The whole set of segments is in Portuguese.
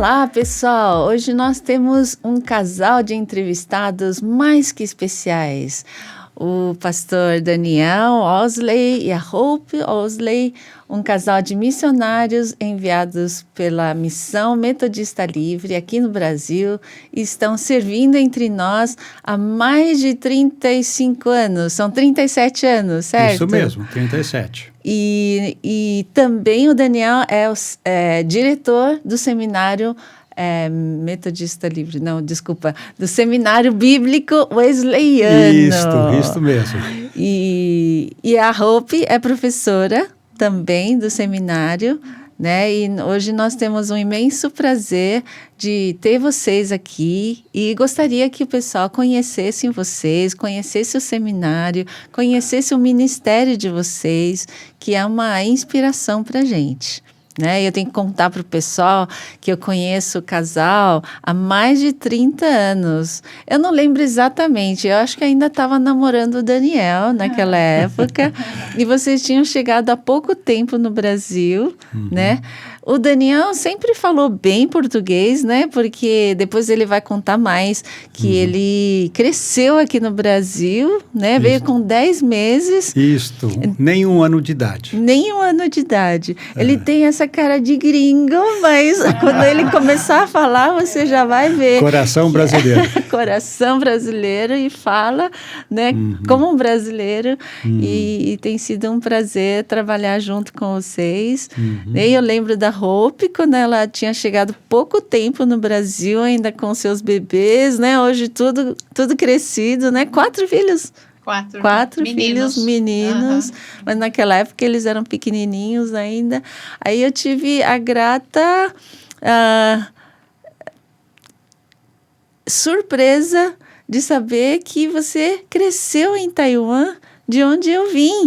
Olá, pessoal! Hoje nós temos um casal de entrevistados mais que especiais. O pastor Daniel Osley e a Hope Osley, um casal de missionários enviados pela Missão Metodista Livre aqui no Brasil, estão servindo entre nós há mais de 35 anos. São 37 anos, certo? Isso mesmo, 37. E também o Daniel é diretor do seminário Metodista Livre, do Seminário Bíblico Wesleyano. Isto mesmo. E a Hope é professora também do seminário, né? E hoje nós temos um imenso prazer de ter vocês aqui e gostaria que o pessoal conhecesse vocês, conhecesse o seminário, conhecesse o ministério de vocês, que é uma inspiração para a gente. Né? Eu tenho que contar para o pessoal que eu conheço o casal há mais de 30 anos. Eu não lembro exatamente, eu acho que ainda estava namorando o Daniel naquela época. E vocês tinham chegado há pouco tempo no Brasil, né? O Daniel sempre falou bem português, né? Porque depois ele vai contar mais que ele cresceu aqui no Brasil, né? Veio com 10 meses. Isto, nem um ano de idade. Nem um ano de idade. Ele tem essa cara de gringo, mas quando ele começar a falar, você já vai ver. Coração brasileiro. Coração brasileiro e fala, né? Como um brasileiro. E tem sido um prazer trabalhar junto com vocês. E eu lembro da Hope, quando ela tinha chegado pouco tempo no Brasil, ainda com seus bebês, né? Hoje tudo crescido, né? 4 filhos. Quatro filhos meninos, mas naquela época eles eram pequenininhos ainda. Aí eu tive a grata surpresa de saber que você cresceu em Taiwan, de onde eu vim.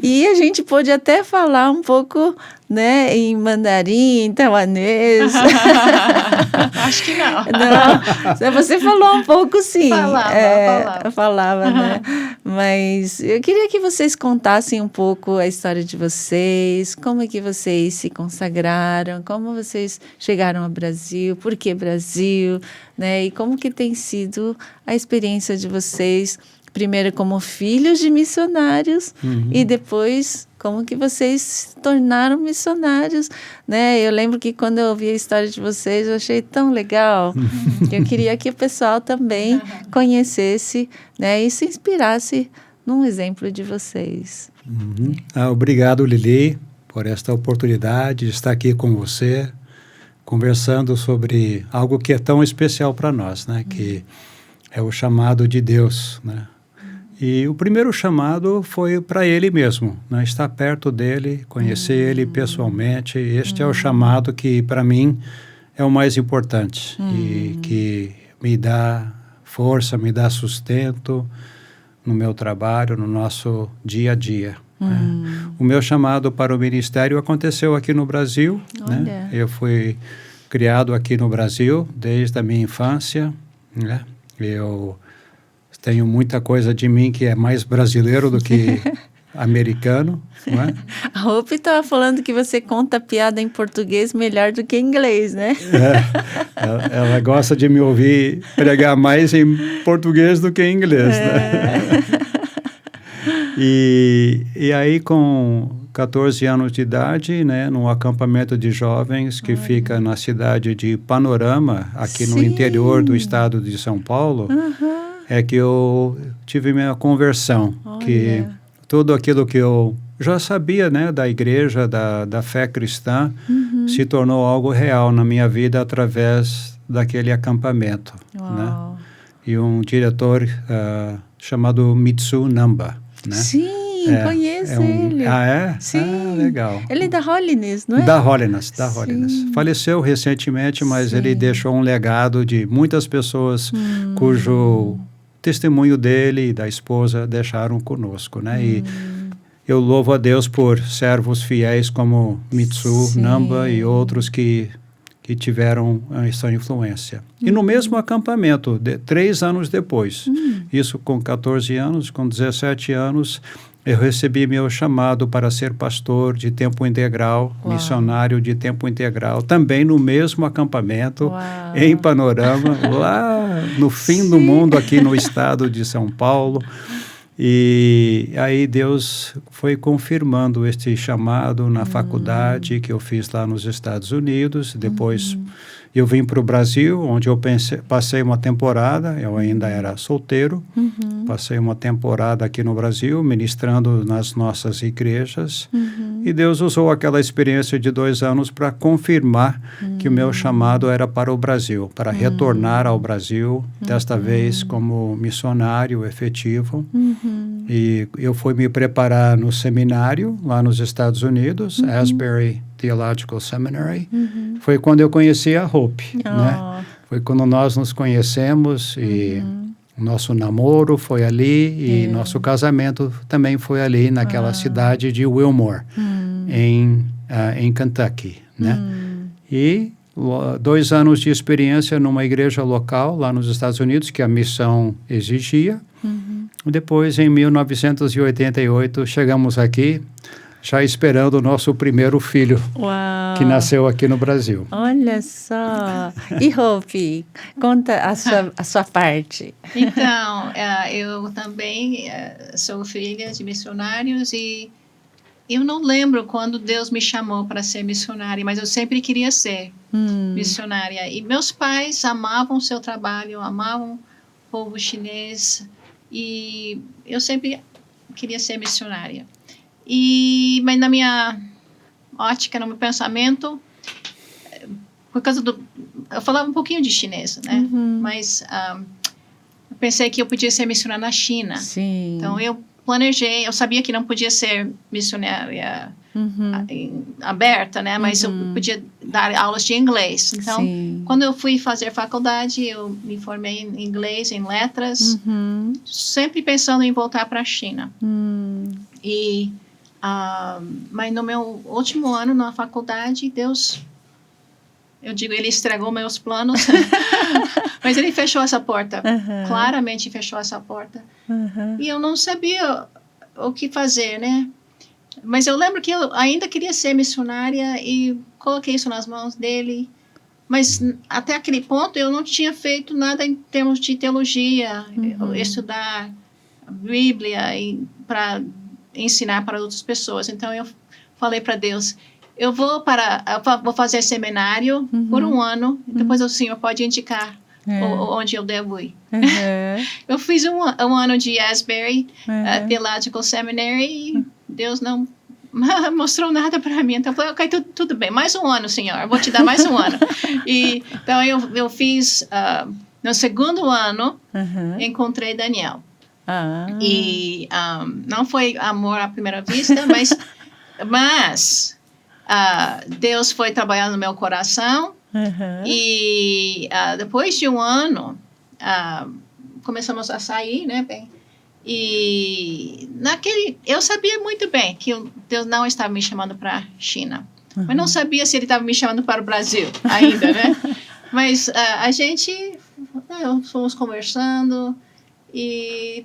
E a gente pôde até falar um pouco, né, em mandarim, em taiwanês. Acho que não. Não, você falou um pouco, sim. Falava. Né? Mas eu queria que vocês contassem um pouco a história de vocês, como é que vocês se consagraram, como vocês chegaram ao Brasil, por que Brasil, né? E como que tem sido a experiência de vocês, primeiro como filhos de missionários e depois como que vocês se tornaram missionários, né? Eu lembro que quando eu ouvi a história de vocês, eu achei tão legal que eu queria que o pessoal também conhecesse, né? E se inspirasse num exemplo de vocês. Obrigado, Lili, por esta oportunidade de estar aqui com você, conversando sobre algo que é tão especial para nós, né? Que é o chamado de Deus, né? E o primeiro chamado foi para ele mesmo, né? Estar perto dele, conhecer ele pessoalmente. Este é o chamado que, para mim, é o mais importante e que me dá força, me dá sustento no meu trabalho, no nosso dia a dia. Né? O meu chamado para o ministério aconteceu aqui no Brasil. Né? Eu fui criado aqui no Brasil desde a minha infância. Né? Eu tenho muita coisa de mim que é mais brasileiro do que americano, não é? A Hope estava falando que você conta piada em português melhor do que em inglês, né? Ela gosta de me ouvir pregar mais em português do que em inglês, né? E aí, com 14 anos de idade, né, num acampamento de jovens que fica na cidade de Panorama, aqui no interior do estado de São Paulo, é que eu tive minha conversão, que tudo aquilo que eu já sabia, né, da igreja, da fé cristã, se tornou algo real na minha vida através daquele acampamento. Né? E um diretor chamado Mitsu Namba. Né? Sim, conheço ele. Sim. Legal. Ele é da Holiness, não é? Da Holiness. Faleceu recentemente, mas ele deixou um legado de muitas pessoas cujo testemunho dele e da esposa deixaram conosco, né? E eu louvo a Deus por servos fiéis como Mitsu Namba e outros que tiveram essa influência. E no mesmo acampamento, 3 anos depois, isso com 14 anos, com 17 anos, eu recebi meu chamado para ser pastor de tempo integral, missionário de tempo integral, também no mesmo acampamento, em Panorama, lá no fim do mundo, aqui no estado de São Paulo. E aí Deus foi confirmando este chamado na faculdade que eu fiz lá nos Estados Unidos. Depois eu vim para o Brasil, onde eu passei uma temporada, eu ainda era solteiro, passei uma temporada aqui no Brasil, ministrando nas nossas igrejas, e Deus usou aquela experiência de 2 anos para confirmar que o meu chamado era para o Brasil, para retornar ao Brasil, desta vez como missionário efetivo. E eu fui me preparar no seminário, lá nos Estados Unidos, Asbury Theological Seminary. Foi quando eu conheci a Hope, né? Foi quando nós nos conhecemos e nosso namoro foi ali e nosso casamento também foi ali naquela cidade de Wilmore, em Kentucky, né? E 2 anos de experiência numa igreja local lá nos Estados Unidos que a missão exigia. Depois, em 1988, chegamos aqui, já esperando o nosso primeiro filho, que nasceu aqui no Brasil. Olha só! E Hope, conta a sua parte. Então, eu também sou filha de missionários e eu não lembro quando Deus me chamou para ser missionária, mas eu sempre queria ser missionária. E meus pais amavam o seu trabalho, amavam o povo chinês, e eu sempre queria ser missionária. Mas na minha ótica, no meu pensamento, por causa eu falava um pouquinho de chinês, né? Mas eu pensei que eu podia ser missionária na China. Sim. Então eu planejei, eu sabia que não podia ser missionária aberta, né? Mas eu podia dar aulas de inglês. Então, quando eu fui fazer faculdade, eu me formei em inglês, em letras, sempre pensando em voltar para a China. Mas no meu último ano na faculdade, Deus, ele estragou meus planos, mas ele fechou essa porta, claramente fechou essa porta. E eu não sabia o que fazer, né? Mas eu lembro que eu ainda queria ser missionária e coloquei isso nas mãos dele. Mas até aquele ponto eu não tinha feito nada em termos de teologia, estudar a Bíblia para ensinar para outras pessoas. Então eu falei para Deus, eu vou fazer seminário por 1 ano, depois o Senhor pode indicar onde eu devo ir. Eu fiz um ano de Asbury Theological Seminary e Deus não mostrou nada para mim. Então eu falei, ok, tudo bem, mais 1 ano, Senhor, eu vou te dar mais 1 ano. Então eu fiz, no 2º ano, encontrei Daniel. E não foi amor à primeira vista, mas Deus foi trabalhando no meu coração. E depois de 1 ano, começamos a sair, né, bem. E eu sabia muito bem que Deus não estava me chamando para a China. Mas não sabia se ele estava me chamando para o Brasil ainda, né? Mas a gente fomos conversando e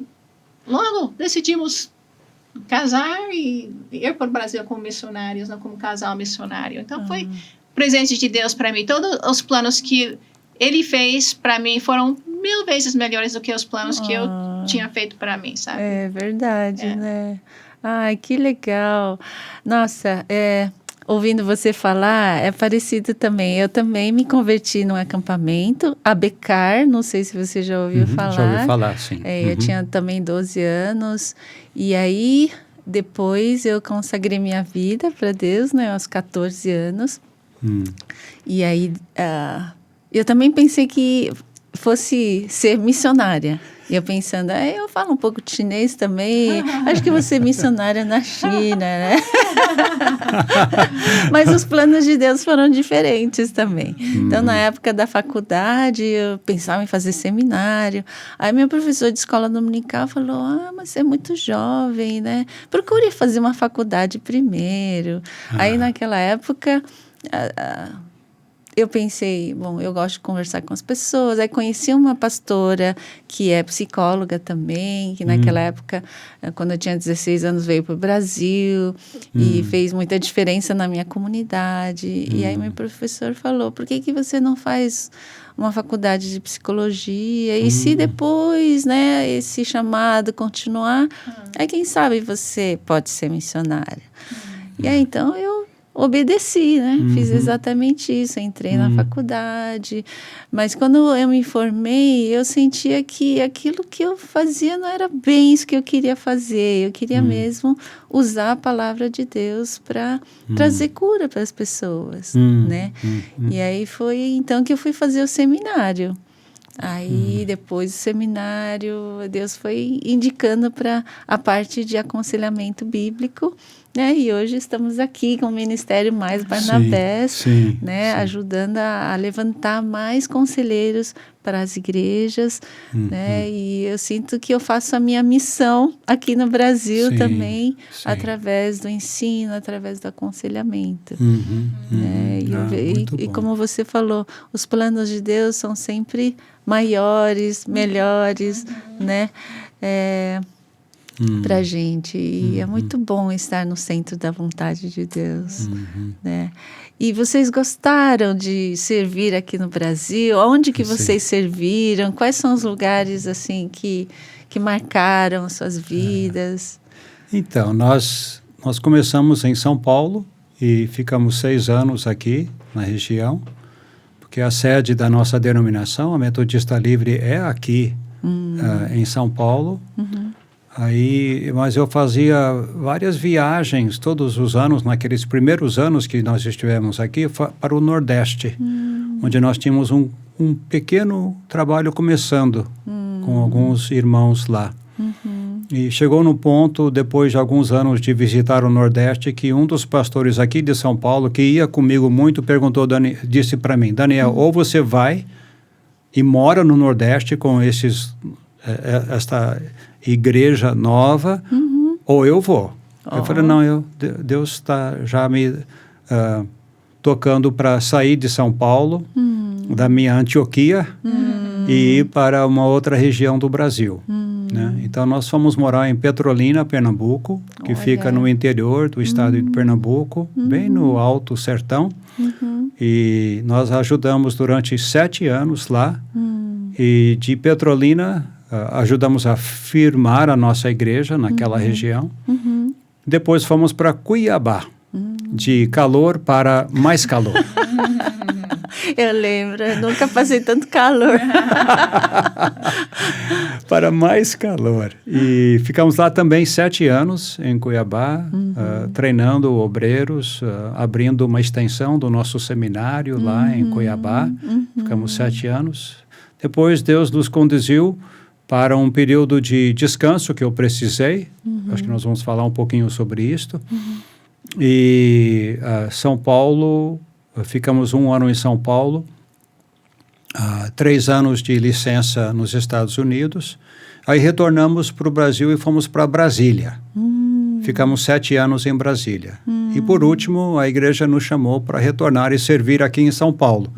logo decidimos casar e ir para o Brasil como missionários, não como casal missionário. Então foi presente de Deus para mim. Todos os planos que ele fez para mim foram 1000 vezes melhores do que os planos que eu tinha feito para mim, sabe? É verdade, né? Ai, que legal. Nossa, ouvindo você falar, é parecido também. Eu também me converti num acampamento, a Becar, não sei se você já ouviu falar. Já ouvi falar, sim. Eu tinha também 12 anos, e aí depois eu consagrei minha vida para Deus, né, aos 14 anos. E aí eu também pensei que fosse ser missionária. E eu pensando, eu falo um pouco de chinês também, acho que vou ser missionária na China, né? Mas os planos de Deus foram diferentes também. Então, na época da faculdade, eu pensava em fazer seminário. Aí, meu professor de escola dominical falou, mas você é muito jovem, né? Procure fazer uma faculdade primeiro. Aí, naquela época... eu pensei, bom, eu gosto de conversar com as pessoas. Aí conheci uma pastora que é psicóloga também, que naquela época, quando eu tinha 16 anos, veio para o Brasil e fez muita diferença na minha comunidade. E aí meu professor falou, por que você não faz uma faculdade de psicologia? E se depois, né, esse chamado continuar, aí quem sabe você pode ser missionária. E aí então eu obedeci, né? Fiz exatamente isso, entrei na faculdade, mas quando eu me formei, eu sentia que aquilo que eu fazia não era bem isso que eu queria fazer. Eu queria mesmo usar a palavra de Deus para trazer cura para as pessoas, né? E aí foi então que eu fui fazer o seminário. Aí, depois do seminário, Deus foi indicando para a parte de aconselhamento bíblico, né? E hoje estamos aqui com o Ministério Mais Barnabés, né? Ajudando a levantar mais conselheiros para as igrejas, né? E eu sinto que eu faço a minha missão aqui no Brasil também, através do ensino, através do aconselhamento. Né? E como você falou, os planos de Deus são sempre maiores, melhores, né? Para a gente. E é muito bom estar no centro da vontade de Deus, né? E vocês gostaram de servir aqui no Brasil? Onde que vocês serviram? Quais são os lugares assim que marcaram suas vidas? Então, nós começamos em São Paulo e ficamos 6 anos aqui na região, porque a sede da nossa denominação, a Metodista Livre, é aqui em São Paulo. Aí, mas eu fazia várias viagens todos os anos, naqueles primeiros anos que nós estivemos aqui, para o Nordeste, onde nós tínhamos um pequeno trabalho começando com alguns irmãos lá. E chegou no ponto, depois de alguns anos de visitar o Nordeste, que um dos pastores aqui de São Paulo, que ia comigo muito, disse para mim, Daniel, ou você vai e mora no Nordeste com esta igreja nova, ou eu vou. Eu falei, não, Deus está já me tocando para sair de São Paulo, da minha Antioquia, e ir para uma outra região do Brasil. Né? Então, nós fomos morar em Petrolina, Pernambuco, que fica no interior do estado de Pernambuco, bem no alto sertão. E nós ajudamos durante 7 anos lá. E de Petrolina, ajudamos a firmar a nossa igreja naquela região. Depois fomos para Cuiabá, de calor para mais calor. Eu lembro, eu nunca passei tanto calor. Para mais calor. E ficamos lá também 7 anos, em Cuiabá, treinando obreiros, abrindo uma extensão do nosso seminário lá em Cuiabá. Ficamos 7 anos. Depois Deus nos conduziu para um período de descanso que eu precisei. Acho que nós vamos falar um pouquinho sobre isto. E São Paulo, ficamos 1 ano em São Paulo, 3 anos de licença nos Estados Unidos. Aí retornamos para o Brasil e fomos para Brasília. Ficamos 7 anos em Brasília. E por último, a igreja nos chamou para retornar e servir aqui em São Paulo,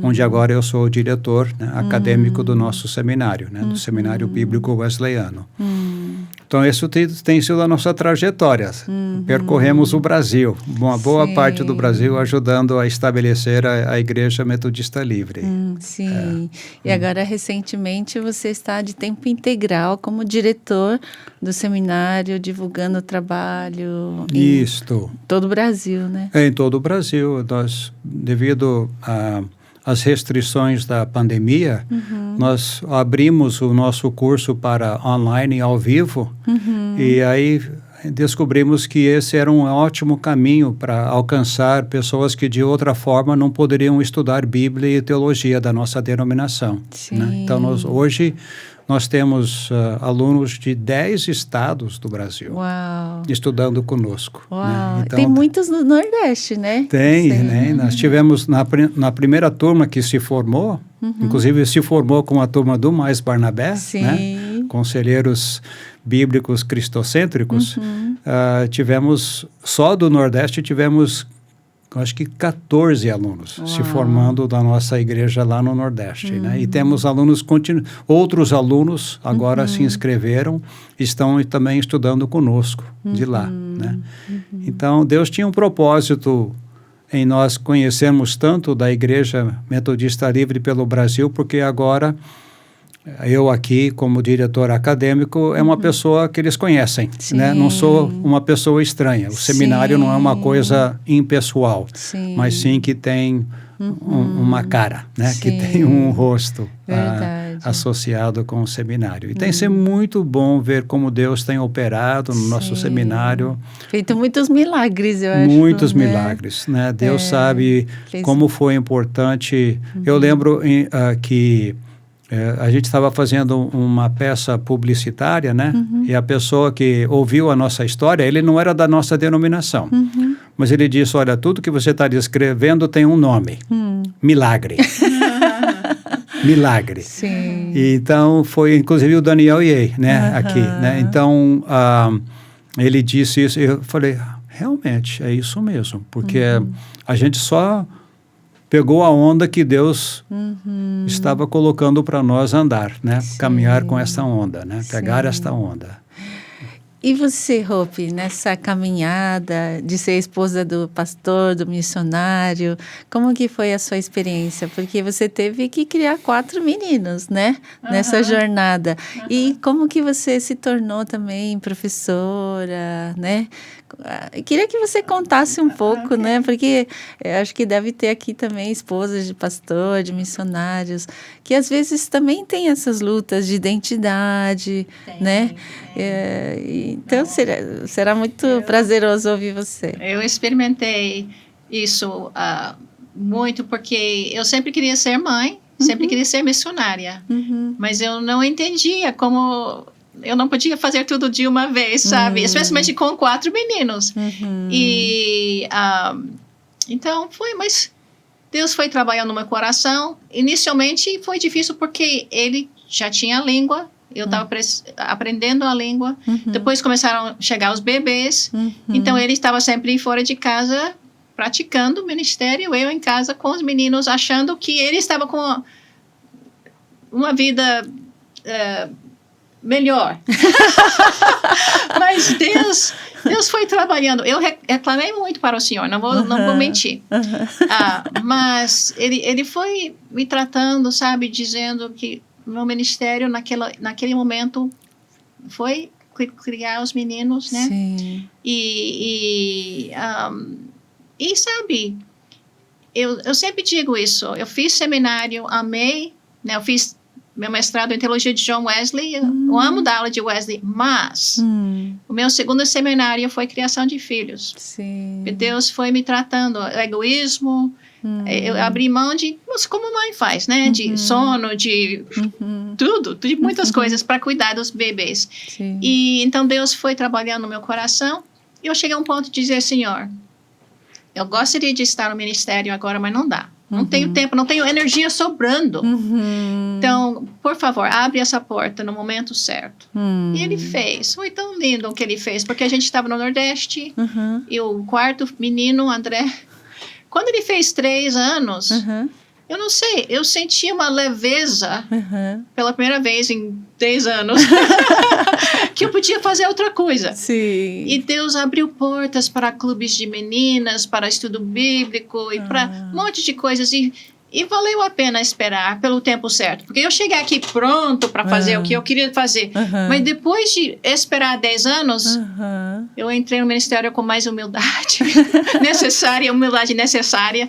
onde agora eu sou o diretor, né, acadêmico do nosso seminário, né, do Seminário Bíblico Wesleyano. Então, isso tem sido a nossa trajetória. Percorremos o Brasil, uma boa parte do Brasil, ajudando a estabelecer a Igreja Metodista Livre. Sim. E agora, recentemente, você está de tempo integral como diretor do seminário, divulgando o trabalho em todo o Brasil, né? Em todo o Brasil. Nós, devido às restrições da pandemia, nós abrimos o nosso curso para online ao vivo, e aí descobrimos que esse era um ótimo caminho para alcançar pessoas que de outra forma não poderiam estudar Bíblia e teologia da nossa denominação. Né? Então, hoje nós temos alunos de 10 estados do Brasil estudando conosco. Né? Então, tem muitos no Nordeste, né? Tem, né? Nós tivemos na primeira turma que se formou, inclusive se formou com a turma do Mais Barnabés, né? Conselheiros bíblicos cristocêntricos. Tivemos, só do Nordeste, tivemos eu acho que 14 alunos se formando da nossa igreja lá no Nordeste, né? E temos alunos, outros alunos agora se inscreveram, estão também estudando conosco de lá, né? Então, Deus tinha um propósito em nós conhecermos tanto da Igreja Metodista Livre pelo Brasil, porque agora eu aqui, como diretor acadêmico, é uma pessoa que eles conhecem, né? Não sou uma pessoa estranha. O seminário não é uma coisa impessoal, mas sim que tem uma cara, né? Que tem um rosto associado com o seminário. E tem sido muito bom ver como Deus tem operado no nosso seminário. Feito muitos milagres, eu acho. Muitos milagres, né? Deus sabe como foi importante. Eu lembro que a gente estava fazendo uma peça publicitária, né? E a pessoa que ouviu a nossa história, ele não era da nossa denominação. Mas ele disse, olha, tudo que você está descrevendo tem um nome. Milagre. Milagre. Sim. E então, foi inclusive o Daniel Ye, né? Aqui, né? Então, ele disse isso. Eu falei, realmente, é isso mesmo. Porque a gente só pegou a onda que Deus estava colocando para nós andar, né? Caminhar com essa onda, né? Pegar esta onda. E você, Hope, nessa caminhada de ser esposa do pastor, do missionário, como que foi a sua experiência? Porque você teve que criar 4 meninos, né? Nessa jornada. E como que você se tornou também professora, né? Eu queria que você contasse um pouco, né? Porque eu acho que deve ter aqui também esposas de pastor, de missionários, que às vezes também tem essas lutas de identidade, né? Então, será muito prazeroso ouvir você. Eu experimentei isso muito, porque eu sempre queria ser mãe, sempre queria ser missionária, mas eu não entendia como... Eu não podia fazer tudo de uma vez, sabe? Especialmente com 4 meninos. E, então, mas Deus foi trabalhando no meu coração. Inicialmente, foi difícil porque ele já tinha a língua. Eu estava aprendendo a língua. Depois começaram a chegar os bebês. Então, ele estava sempre fora de casa, praticando o ministério. Eu em casa com os meninos, achando que ele estava com uma vida... melhor. Mas Deus foi trabalhando. Eu reclamei muito para o Senhor, não vou mentir. Mas ele foi me tratando, sabe, dizendo que meu ministério naquele momento foi criar os meninos, né? Sim. E sabe, eu sempre digo isso. Eu fiz seminário, amei, né? Eu fiz meu mestrado em teologia de John Wesley, eu amo dar aula de Wesley, mas o meu segundo seminário foi criação de filhos. Sim. Deus foi me tratando, egoísmo, eu abri mão de, como mãe faz, né? De sono, de tudo, de muitas coisas para cuidar dos bebês. Sim. E então Deus foi trabalhando no meu coração, e eu cheguei a um ponto de dizer, Senhor, eu gostaria de estar no ministério agora, mas não dá. Não tenho tempo, não tenho energia sobrando. Então, por favor, abre essa porta no momento certo. E ele fez. Foi tão lindo o que ele fez, porque a gente estava no Nordeste, e o 4º menino, André, quando ele fez 3 anos, eu não sei, eu senti uma leveza pela primeira vez em 10 anos, que eu podia fazer outra coisa. Sim. E Deus abriu portas para clubes de meninas, para estudo bíblico e para um monte de coisas. E valeu a pena esperar pelo tempo certo. Porque eu cheguei aqui pronto para fazer o que eu queria fazer. Mas depois de esperar 10 anos, eu entrei no ministério com mais humildade necessária, humildade necessária.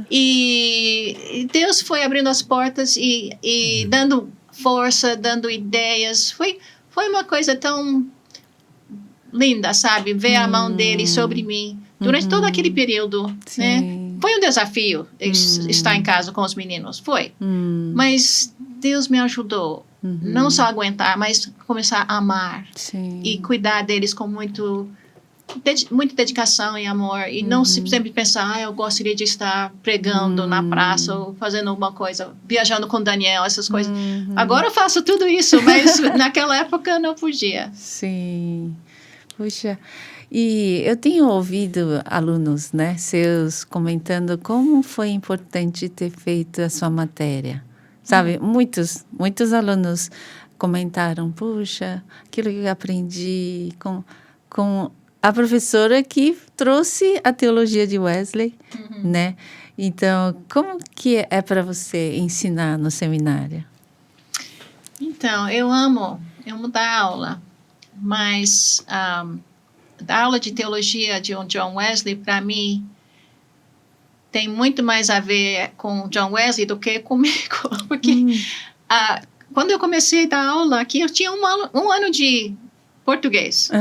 E Deus foi abrindo as portas e dando força, dando ideias. Foi uma coisa tão linda, sabe? Ver a mão dele sobre mim durante todo aquele período, né? Foi um desafio estar em casa com os meninos, foi. Mas Deus me ajudou, não só a aguentar, mas começar a amar. E cuidar deles com muita dedicação e amor. E não sempre pensar, eu gostaria de estar pregando na praça ou fazendo alguma coisa, viajando com o Daniel, essas coisas. Agora eu faço tudo isso, mas naquela época eu não podia. Sim. Puxa. E eu tenho ouvido alunos, né, seus comentando como foi importante ter feito a sua matéria. Sabe, muitos alunos comentaram, puxa, aquilo que eu aprendi com a professora que trouxe a teologia de Wesley, né? Então, como que é para você ensinar no seminário? Então, eu amo dar aula, mas dar aula de teologia de John Wesley, para mim, tem muito mais a ver com John Wesley do que comigo. Porque quando eu comecei a dar aula aqui, eu tinha um ano de português.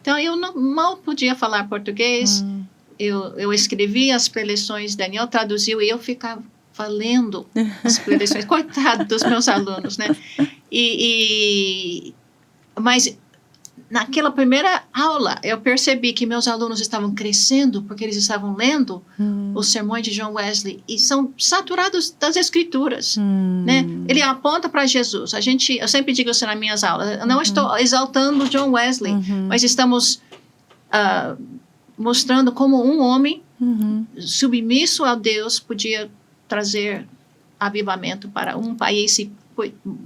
Então, eu mal podia falar português. Eu escrevi as preleções, Daniel traduziu e eu ficava lendo as preleções. Coitado dos meus alunos, né? Mas naquela primeira aula, eu percebi que meus alunos estavam crescendo porque eles estavam lendo os sermões de John Wesley e são saturados das escrituras, né? Ele aponta para Jesus. Eu sempre digo isso nas minhas aulas. Eu não estou exaltando John Wesley, mas estamos mostrando como um homem submisso a Deus podia trazer avivamento para um país e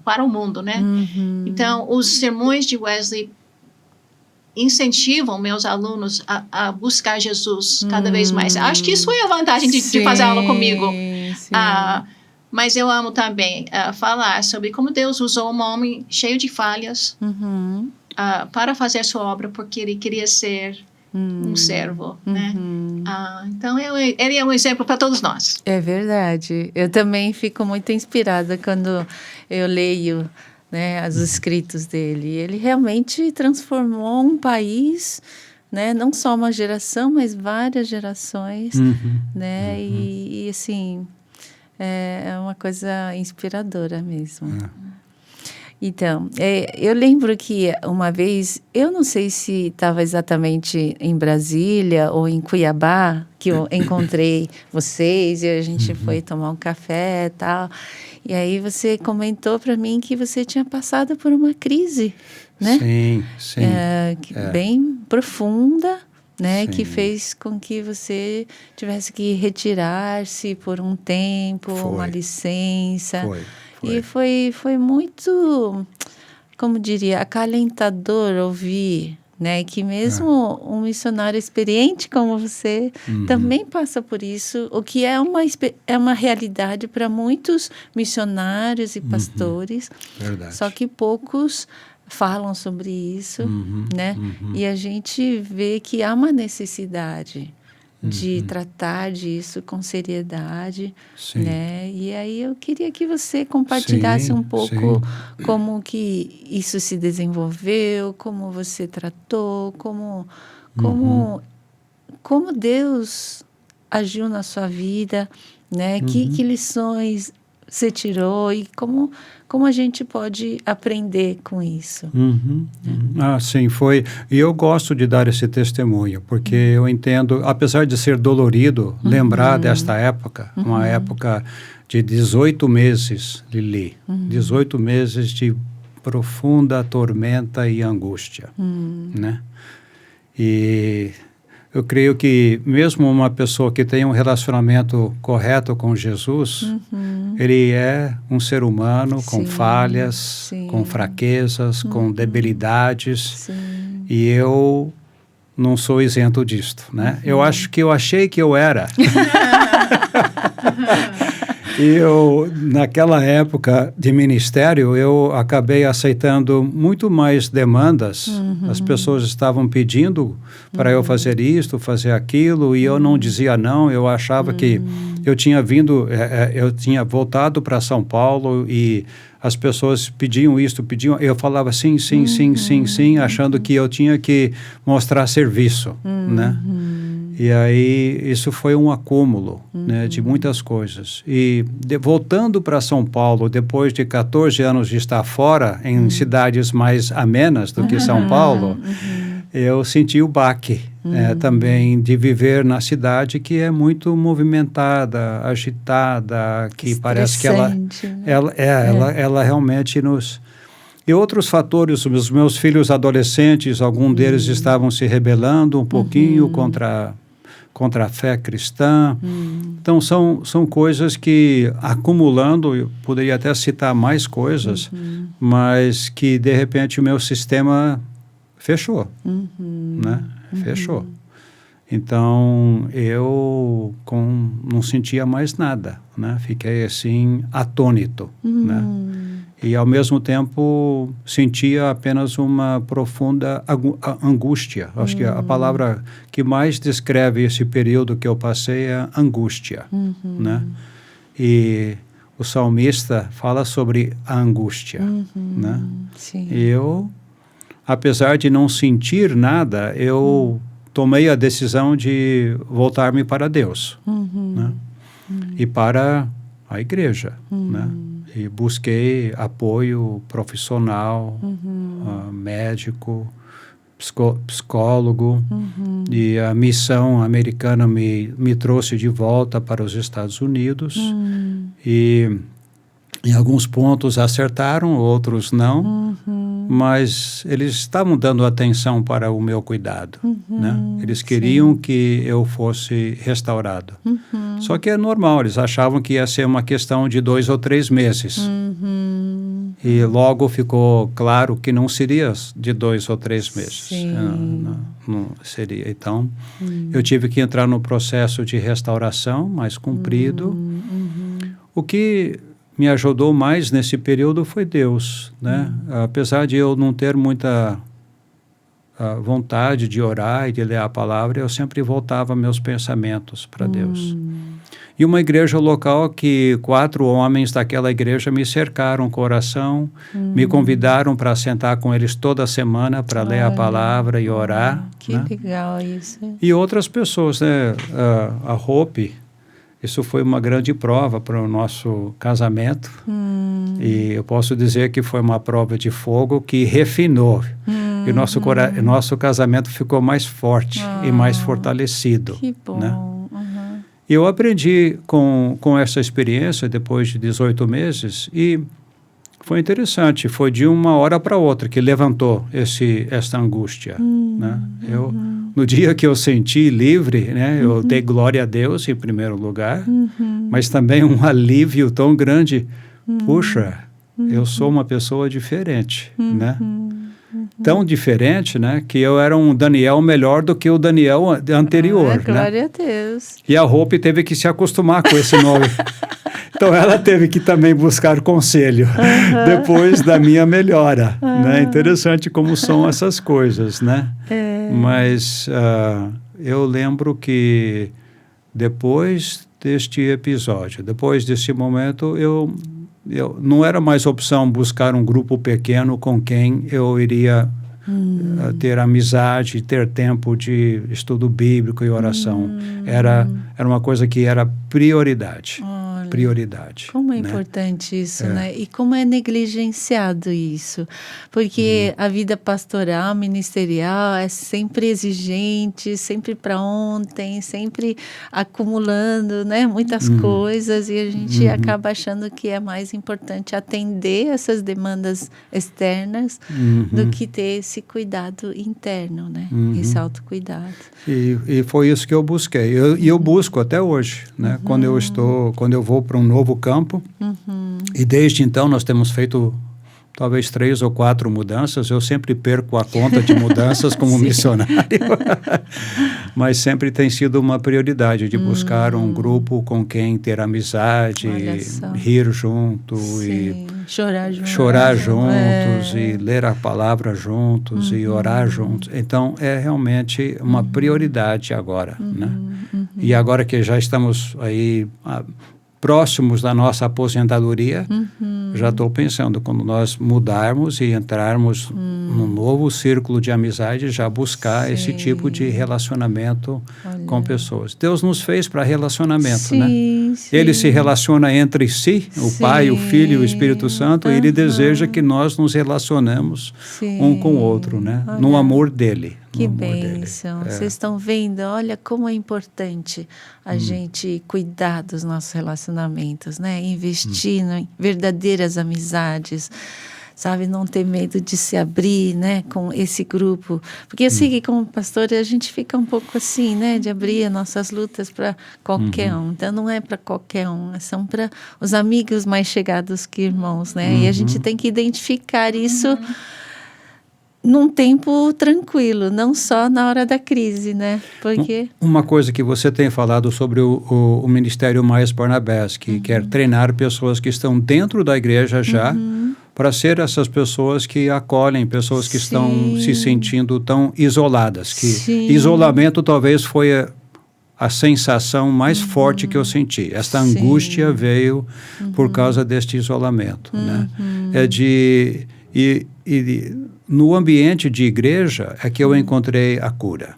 para o mundo, né? Então, os sermões de Wesley incentivam meus alunos a buscar Jesus cada vez mais. Acho que isso é a vantagem de fazer aula comigo. Mas eu amo também falar sobre como Deus usou um homem cheio de falhas para fazer a sua obra, porque ele queria ser um servo, né? Então, ele é um exemplo para todos nós. É verdade. Eu também fico muito inspirada quando eu leio, né, os escritos dele. Ele realmente transformou um país, né, não só uma geração, mas várias gerações, né? E assim, é uma coisa inspiradora mesmo. Então, eu lembro que uma vez, eu não sei se estava exatamente em Brasília ou em Cuiabá, que eu encontrei vocês e a gente foi tomar um café e tal. E aí você comentou para mim que você tinha passado por uma crise, né? Sim. Bem profunda, né? Sim. Que fez com que você tivesse que retirar-se por um tempo, uma licença. E foi muito, como diria, acalentador ouvir, né, que mesmo um missionário experiente como você também passa por isso, o que é uma realidade para muitos missionários e pastores. Verdade. Só que poucos falam sobre isso, né? E a gente vê que há uma necessidade de tratar disso com seriedade, né? E aí eu queria que você compartilhasse um pouco como que isso se desenvolveu, como você tratou, como Deus agiu na sua vida, né? Que lições você tirou e como a gente pode aprender com isso. Sim, foi. E eu gosto de dar esse testemunho, porque eu entendo, apesar de ser dolorido, lembrar desta época, uma época de 18 meses, Lili, 18 meses de profunda tormenta e angústia, né? E eu creio que mesmo uma pessoa que tem um relacionamento correto com Jesus, ele é um ser humano com falhas, com fraquezas, com debilidades, e eu não sou isento disto, né? Eu achei que eu era. E naquela época de ministério, eu acabei aceitando muito mais demandas. As pessoas estavam pedindo para eu fazer isto, fazer aquilo, e eu não dizia não. Eu achava que eu tinha voltado para São Paulo e as pessoas pediam isto, eu falava sim, achando que eu tinha que mostrar serviço, né? E aí, isso foi um acúmulo, né, de muitas coisas. E voltando para São Paulo, depois de 14 anos de estar fora, em cidades mais amenas do que São Paulo, eu senti o baque também de viver na cidade que é muito movimentada, agitada, que parece que ela realmente nos... E outros fatores, os meus filhos adolescentes, alguns deles estavam se rebelando um pouquinho contra a fé cristã. Então, são coisas que, acumulando, eu poderia até citar mais coisas, mas que, de repente, o meu sistema fechou, né? Fechou. Então, eu não sentia mais nada, né? Fiquei, assim, atônito, né? E, ao mesmo tempo, sentia apenas uma profunda angústia. Acho que a palavra que mais descreve esse período que eu passei é angústia, né? E o salmista fala sobre a angústia, né? Sim. E eu, apesar de não sentir nada, eu tomei a decisão de voltar-me para Deus, né? E para a igreja, né? E busquei apoio profissional, médico, psicólogo, e a missão americana me trouxe de volta para os Estados Unidos, e em alguns pontos acertaram, outros não, mas eles estavam dando atenção para o meu cuidado, né? Eles queriam que eu fosse restaurado. Só que é normal, eles achavam que ia ser uma questão de 2 ou 3 meses. E logo ficou claro que não seria de 2 ou 3 meses. Não seria. Então, eu tive que entrar no processo de restauração mais comprido. O que me ajudou mais nesse período foi Deus, né? Apesar de eu não ter muita vontade de orar e de ler a palavra, eu sempre voltava meus pensamentos para Deus. E uma igreja local que 4 homens daquela igreja me cercaram com oração, me convidaram para sentar com eles toda semana para ler a palavra e orar. Que né? legal isso. E outras pessoas, né? A Hope, isso foi uma grande prova para o nosso casamento. E eu posso dizer que foi uma prova de fogo que refinou. E o nosso casamento ficou mais forte e mais fortalecido. Que bom. Né? E eu aprendi com essa experiência depois de 18 meses e foi interessante. Foi de uma hora para outra que levantou essa angústia. Né? No dia que eu senti livre, né, eu dei glória a Deus em primeiro lugar, mas também um alívio tão grande. Puxa, eu sou uma pessoa diferente, né? Tão diferente, né, que eu era um Daniel melhor do que o Daniel anterior. Glória né? a Deus. E a Hope teve que se acostumar com esse nome. Então, ela teve que também buscar conselho depois da minha melhora. Né? Interessante como são essas coisas, né? Mas eu lembro que depois deste episódio, depois desse momento, eu não era mais opção buscar um grupo pequeno com quem eu iria ter amizade, ter tempo de estudo bíblico e oração. Era uma coisa que era prioridade. Olha, prioridade. Como é né? importante isso, né? E como é negligenciado isso. Porque a vida pastoral, ministerial é sempre exigente, sempre para ontem, sempre acumulando, né? Muitas coisas e a gente acaba achando que é mais importante atender essas demandas externas do que ter esse cuidado interno, né? Esse autocuidado. E foi isso que eu busquei. E eu busco até hoje, né? Quando eu vou para um novo campo, e desde então nós temos feito talvez 3 ou 4 mudanças. Eu sempre perco a conta de mudanças como missionário, mas sempre tem sido uma prioridade de buscar um grupo com quem ter amizade, rir junto e chorar juntos e ler a palavra juntos e orar juntos. Então é realmente uma prioridade agora, né? E agora que já estamos aí próximos da nossa aposentadoria, já estou pensando, quando nós mudarmos e entrarmos num novo círculo de amizade, já buscar esse tipo de relacionamento com pessoas. Deus nos fez para relacionamento, né? Ele se relaciona entre si, o Pai, o Filho e o Espírito Santo, e Ele deseja que nós nos relacionemos um com o outro, né? No amor dele. Que bênção. Vocês estão vendo? Olha como é importante a gente cuidar dos nossos relacionamentos, né? Investir em verdadeiras amizades. sabe, não ter medo de se abrir, né, com esse grupo. Porque eu sei que como pastor a gente fica um pouco assim, né, de abrir as nossas lutas para qualquer um. Então não é para qualquer um, são para os amigos mais chegados que irmãos, né? E a gente tem que identificar isso num tempo tranquilo, não só na hora da crise, né? Porque... Uma coisa que você tem falado sobre o Ministério Mais Barnabés, que quer treinar pessoas que estão dentro da igreja já, para ser essas pessoas que acolhem, pessoas que estão se sentindo tão isoladas. Que isolamento talvez foi a sensação mais forte que eu senti. Esta angústia veio por causa deste isolamento, né? No ambiente de igreja é que eu encontrei a cura.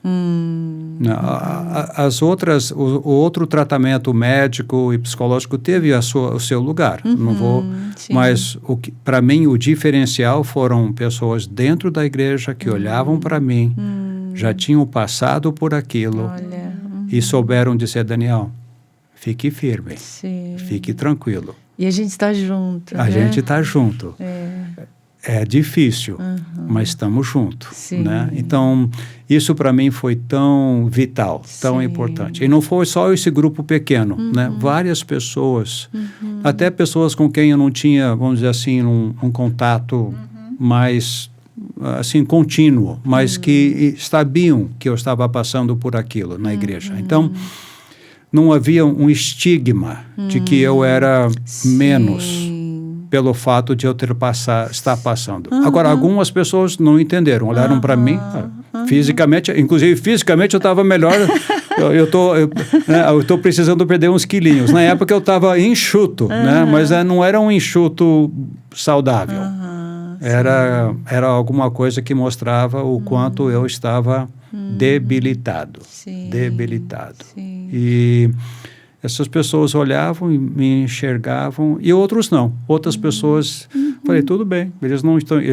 O outro tratamento médico e psicológico teve o seu lugar. Não vou, mas para mim o diferencial foram pessoas dentro da igreja que olhavam para mim, já tinham passado por aquilo e souberam dizer, Daniel, fique firme, fique tranquilo. E a gente está junto. A gente está junto. É difícil, mas estamos juntos, né? Então, isso para mim foi tão vital, tão importante. E não foi só esse grupo pequeno, né? Várias pessoas, até pessoas com quem eu não tinha, vamos dizer assim, um contato mais, assim, contínuo, mas que sabiam que eu estava passando por aquilo na igreja. Então, não havia um estigma de que eu era menos pelo fato de eu estar passando. Agora, algumas pessoas não entenderam, olharam para mim, fisicamente, inclusive fisicamente eu estava melhor, eu estou precisando perder uns quilinhos. Na época eu estava enxuto, né? Mas não era um enxuto saudável. Era alguma coisa que mostrava o quanto eu estava debilitado. Debilitado. E essas pessoas olhavam e me enxergavam, e outros não. Outras pessoas, falei, tudo bem, eles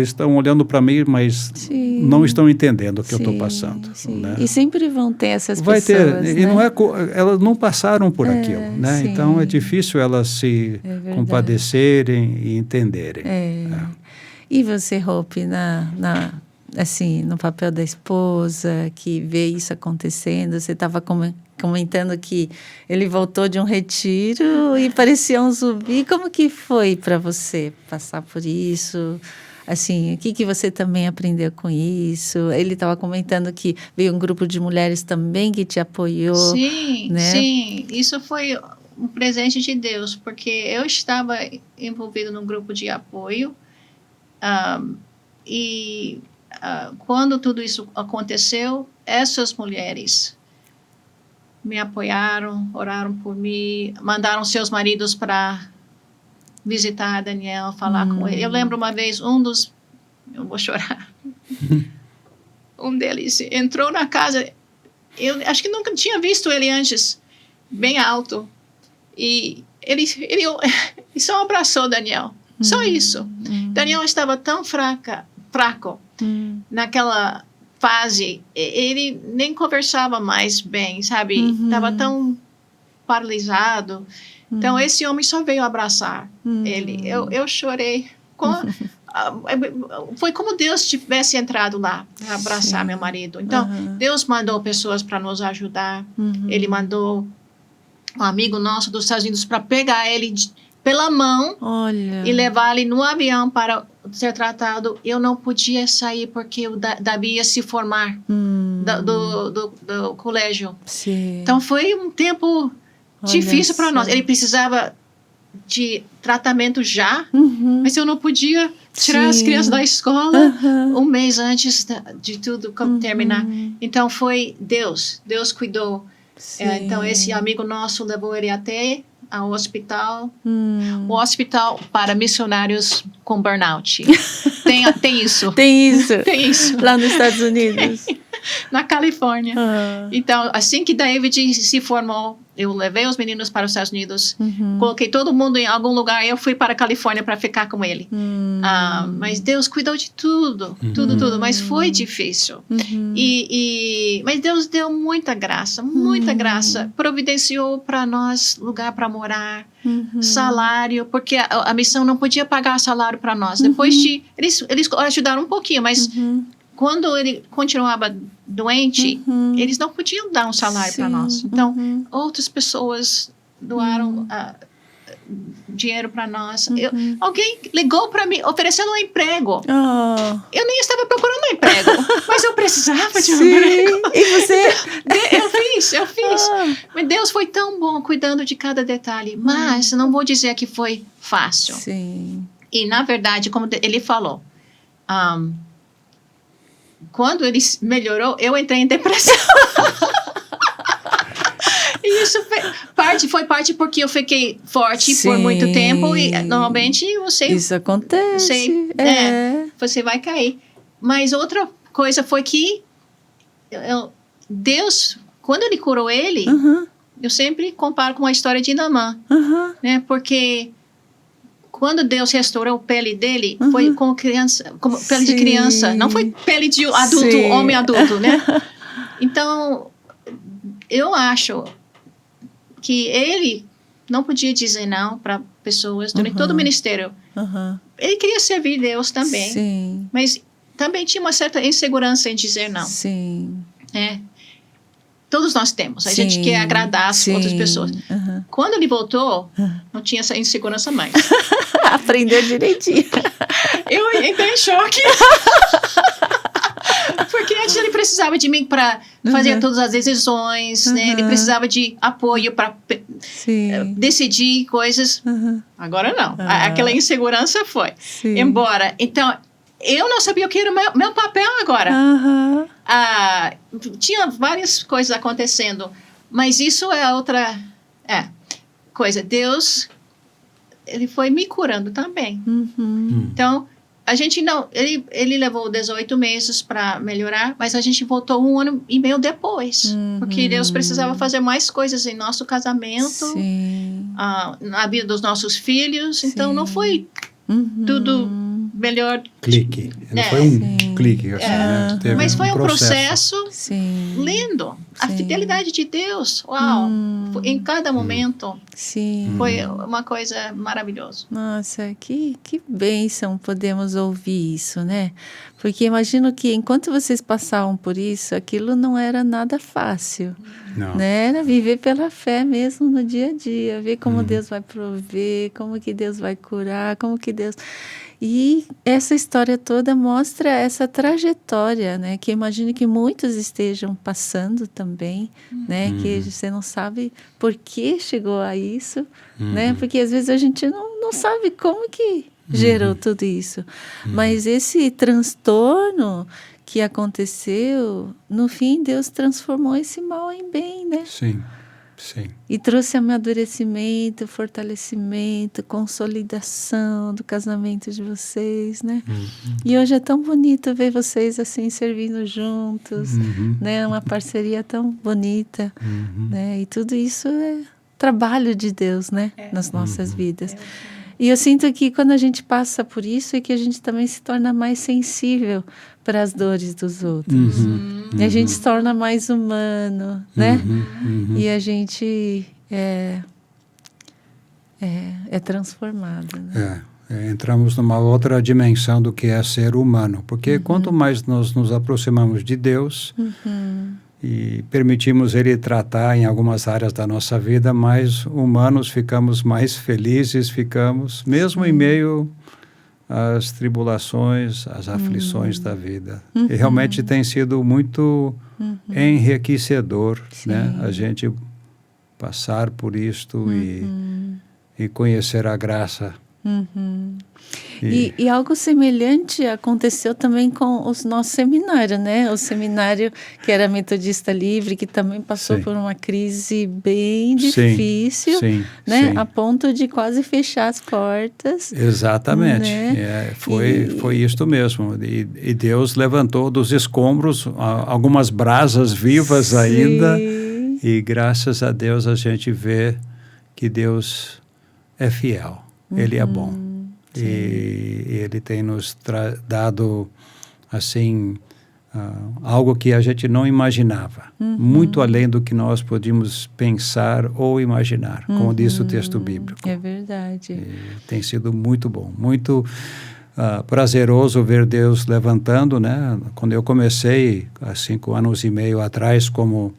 estão olhando para mim, mas não estão entendendo o que eu estou passando. Né? E sempre vão ter essas Vai pessoas, ter, né? E não elas não passaram por aquilo, né? Então é difícil elas se compadecerem e entenderem. E você, Hope, assim, no papel da esposa, que vê isso acontecendo, você estava comentando que ele voltou de um retiro e parecia um zumbi. Como que foi para você passar por isso? Assim, o que você também aprendeu com isso? Ele estava comentando que veio um grupo de mulheres também que te apoiou. Sim, né? Sim. Isso foi um presente de Deus, porque eu estava envolvido num grupo de apoio quando tudo isso aconteceu, essas mulheres me apoiaram, oraram por mim, mandaram seus maridos para visitar Daniel, falar com ele. Eu lembro uma vez, eu vou chorar, um deles entrou na casa, eu acho que nunca tinha visto ele antes, bem alto, e ele só abraçou Daniel, só isso. Daniel estava tão fraco naquela fase, ele nem conversava mais bem, sabe? Estava tão paralisado. Então, esse homem só veio abraçar ele. Eu chorei. Foi como Deus tivesse entrado lá para abraçar meu marido. Então, Deus mandou pessoas para nos ajudar. Ele mandou um amigo nosso dos Estados Unidos para pegar ele pela mão e levar ele no avião para ser tratado. Eu não podia sair porque o Davi ia se formar do colégio. Então foi um tempo difícil para nós. Ele precisava de tratamento já, mas eu não podia tirar as crianças da escola um mês antes de tudo terminar. Então foi Deus cuidou. Então esse amigo nosso levou ele até ao hospital, o hospital para missionários com burnout. Tem isso. Tem isso lá nos Estados Unidos. na Califórnia. Então, assim que David se formou, eu levei os meninos para os Estados Unidos, coloquei todo mundo em algum lugar e eu fui para a Califórnia para ficar com ele. Mas Deus cuidou de tudo, tudo, mas foi difícil. Mas Deus deu muita graça, providenciou para nós lugar para morar, salário, porque a missão não podia pagar salário para nós. Depois eles ajudaram um pouquinho, mas quando ele continuava doente, eles não podiam dar um salário para nós. Então, outras pessoas doaram dinheiro para nós. Alguém ligou para mim oferecendo um emprego. Eu nem estava procurando um emprego, mas eu precisava de um emprego. E você? Eu fiz. Mas Deus foi tão bom cuidando de cada detalhe. Mas não vou dizer que foi fácil. Sim. E, na verdade, como ele falou, quando ele melhorou, eu entrei em depressão. E isso foi parte porque eu fiquei forte por muito tempo. E, normalmente, isso acontece. Você vai cair. Mas outra coisa foi que Deus, quando ele curou ele, eu sempre comparo com a história de Naamã. Né? Porque quando Deus restaurou a pele dele, foi com pele de criança. Não foi pele de adulto, homem adulto, né? Então, eu acho que ele não podia dizer não para pessoas durante todo o ministério. Ele queria servir Deus também. Sim. Mas também tinha uma certa insegurança em dizer não. Sim. Todos nós temos. A gente quer agradar as outras pessoas. Quando ele voltou, não tinha essa insegurança mais. Aprendeu direitinho. Eu entrei em choque. Porque antes ele precisava de mim para fazer todas as decisões, né? Ele precisava de apoio para decidir coisas. Agora não. Aquela insegurança foi embora. Então, eu não sabia o que era o meu papel agora. Tinha várias coisas acontecendo, mas isso é outra coisa. Deus, ele foi me curando também. Então, a gente não... Ele levou 18 meses para melhorar, mas a gente voltou 1 ano e meio depois. Porque Deus precisava fazer mais coisas em nosso casamento, na vida dos nossos filhos. Então, não foi tudo melhor... Clique. Não foi um clique. Assim, né? Teve mas foi um processo lindo. A Sim. fidelidade de Deus, uau! Em cada momento, foi uma coisa maravilhosa. Nossa, que bênção podemos ouvir isso, né? Porque imagino que enquanto vocês passavam por isso, aquilo não era nada fácil. Não. Né? Era viver pela fé mesmo no dia a dia, ver como Deus vai prover, como que Deus vai curar, como que Deus... E essa história toda mostra essa trajetória, né? Que eu imagino que muitos estejam passando também, né? Que você não sabe por que chegou a isso, né? Porque às vezes a gente não sabe como que gerou tudo isso. Mas esse transtorno que aconteceu, no fim Deus transformou esse mal em bem, né? Sim. E trouxe amadurecimento, fortalecimento, consolidação do casamento de vocês, né? E hoje é tão bonito ver vocês assim servindo juntos, né? Uma parceria tão bonita, né? E tudo isso é trabalho de Deus, né? Nas nossas vidas. E eu sinto que quando a gente passa por isso é que a gente também se torna mais sensível para as dores dos outros. E a gente se torna mais humano, né? E a gente é transformado. Né? Entramos numa outra dimensão do que é ser humano. Porque quanto mais nós nos aproximamos de Deus e permitimos Ele tratar em algumas áreas da nossa vida, mais humanos ficamos, mais felizes ficamos, mesmo em meio às tribulações, às aflições da vida. E realmente tem sido muito enriquecedor, né? A gente passar por isto e conhecer a graça Uhum. E algo semelhante aconteceu também com o nosso seminário, né? O seminário que era Metodista Livre, que também passou por uma crise bem difícil, né? A ponto de quase fechar as portas. Exatamente. Né? Foi isto mesmo. E Deus levantou dos escombros algumas brasas vivas ainda. E graças a Deus a gente vê que Deus é fiel. Ele é bom. E Ele tem nos dado, assim, algo que a gente não imaginava. Muito além do que nós podíamos pensar ou imaginar, como diz o texto bíblico. É verdade. E tem sido muito bom, muito prazeroso ver Deus levantando, né? Quando eu comecei, há 5 anos e meio atrás, como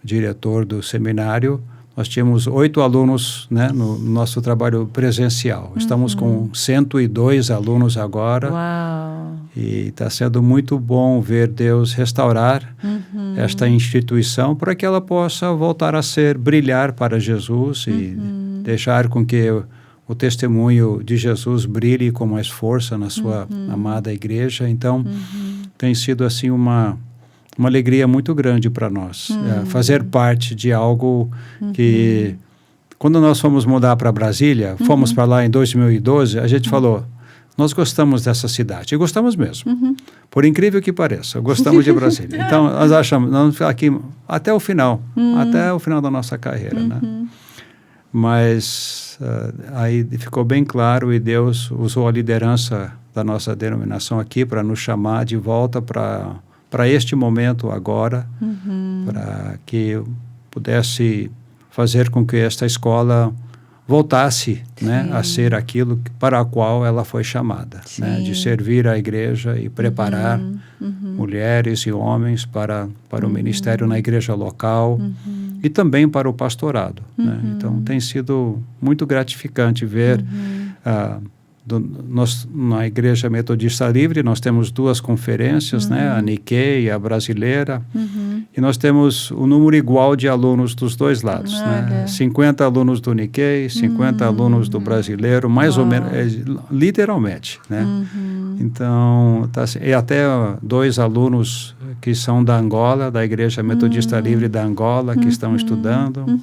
diretor do seminário, nós tínhamos 8 alunos, né, no nosso trabalho presencial. Estamos com 102 alunos agora. Uau. E está sendo muito bom ver Deus restaurar esta instituição para que ela possa voltar a brilhar para Jesus e deixar com que o testemunho de Jesus brilhe com mais força na sua amada igreja. Então, tem sido assim uma alegria muito grande para nós, fazer parte de algo que, quando nós fomos mudar para Brasília, fomos para lá em 2012, a gente falou, nós gostamos dessa cidade, e gostamos mesmo, por incrível que pareça, gostamos de Brasília. Então, nós achamos, nós vamos ficar aqui até o final da nossa carreira, né? Mas aí ficou bem claro e Deus usou a liderança da nossa denominação aqui para nos chamar de volta para este momento agora, para que eu pudesse fazer com que esta escola voltasse, né, a ser aquilo para a qual ela foi chamada, né, de servir a igreja e preparar mulheres e homens para o ministério na igreja local e também para o pastorado. Né? Então, tem sido muito gratificante ver na Igreja Metodista Livre, nós temos 2 conferências, né? A Nikkei e a brasileira, e nós temos o número igual de alunos dos dois lados, né? 50 alunos do Nikkei, 50 alunos do brasileiro, mais ou menos, literalmente, né? Então, e até 2 alunos que são da Angola, da Igreja Metodista Livre da Angola, que estão estudando.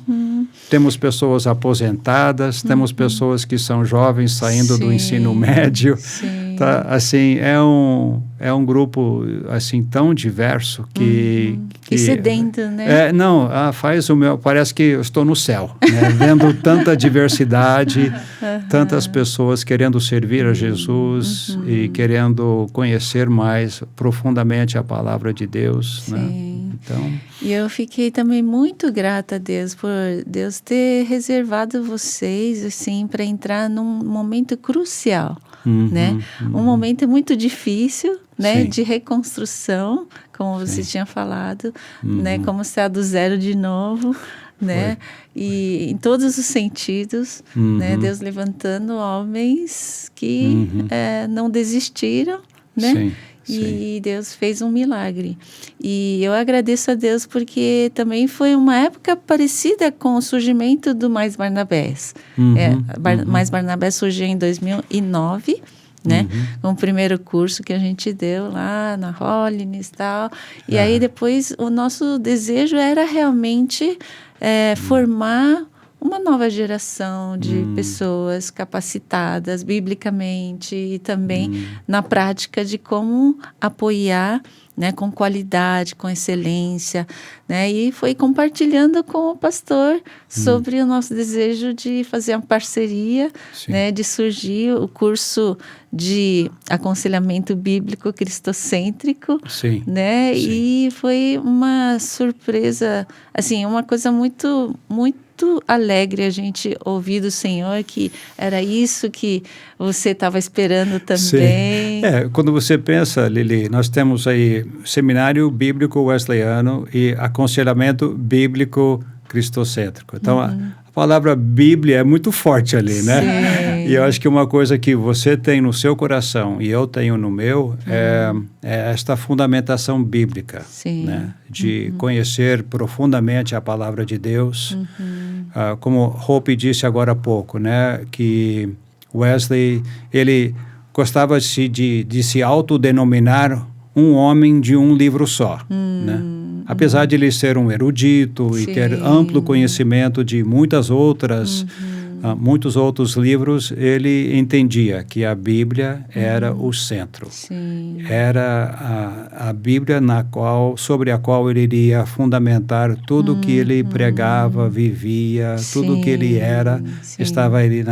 Temos pessoas aposentadas, temos pessoas que são jovens saindo do ensino médio. Tá, assim, é um grupo assim tão diverso que sedento, né? Parece que eu estou no céu, né? Vendo tanta diversidade, tantas pessoas querendo servir a Jesus e querendo conhecer mais profundamente a palavra de Deus, né? Então, e eu fiquei também muito grata a Deus por Deus ter reservado vocês assim para entrar num momento crucial, né? Um momento muito difícil, né? De reconstrução, como você tinha falado, né? Como estar do zero de novo, né? E em todos os sentidos, né? Deus levantando homens que não desistiram, né? E Deus fez um milagre. E eu agradeço a Deus porque também foi uma época parecida com o surgimento do Mais Barnabés. Mais Barnabés surgiu em 2009, né? Com o primeiro curso que a gente deu lá na Hollins e tal. E aí depois o nosso desejo era realmente formar uma nova geração de pessoas capacitadas biblicamente e também na prática de como apoiar, né, com qualidade, com excelência, né, e foi compartilhando com o pastor sobre o nosso desejo de fazer uma parceria, né, de surgir o curso de aconselhamento bíblico cristocêntrico, né, e foi uma surpresa, assim, uma coisa muito alegre a gente ouvir do Senhor que era isso que você estava esperando também. Quando você pensa, Lili, nós temos aí Seminário Bíblico Wesleyano e Aconselhamento Bíblico Cristocêntrico. Então, a palavra Bíblia é muito forte ali, né? E eu acho que uma coisa que você tem no seu coração e eu tenho no meu é esta fundamentação bíblica, né? De conhecer profundamente a palavra de Deus. Como Hope disse agora há pouco, né? Que Wesley, ele gostava de se autodenominar um homem de um livro só, né? Apesar de ele ser um erudito e ter amplo conhecimento de muitos outros livros, ele entendia que a Bíblia era o centro. Sim. Era a Bíblia sobre a qual ele iria fundamentar tudo que ele pregava, vivia, tudo que ele era. Estava ali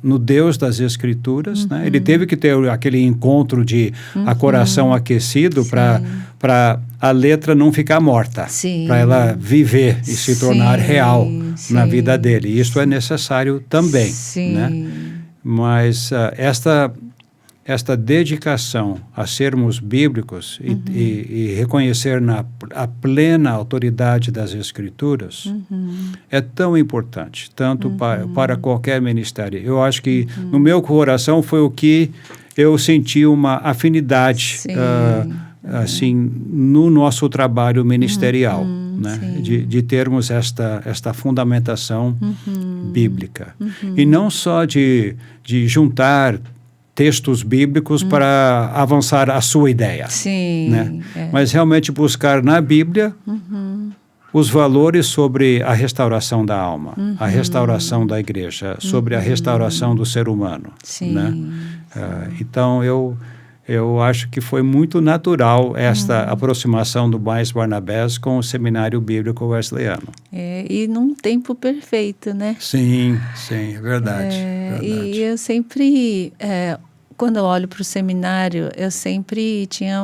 no Deus das Escrituras, né? Ele teve que ter aquele encontro de a coração aquecido para a letra não ficar morta, para ela viver e se tornar real na vida dele. Isso é necessário também, né? Mas esta dedicação a sermos bíblicos e reconhecer a plena autoridade das Escrituras é tão importante, tanto para qualquer ministério. Eu acho que no meu coração foi o que eu senti uma afinidade assim, no nosso trabalho ministerial, né? De termos esta fundamentação bíblica. E não só de juntar textos bíblicos para avançar a sua ideia, né? Mas realmente buscar na Bíblia os valores sobre a restauração da alma, a restauração da igreja, sobre a restauração do ser humano, né? Então, eu acho que foi muito natural esta aproximação do Mais Barnabés com o Seminário Bíblico Wesleyano. E num tempo perfeito, né? Sim, é verdade. E eu sempre, quando eu olho para o seminário, eu sempre tinha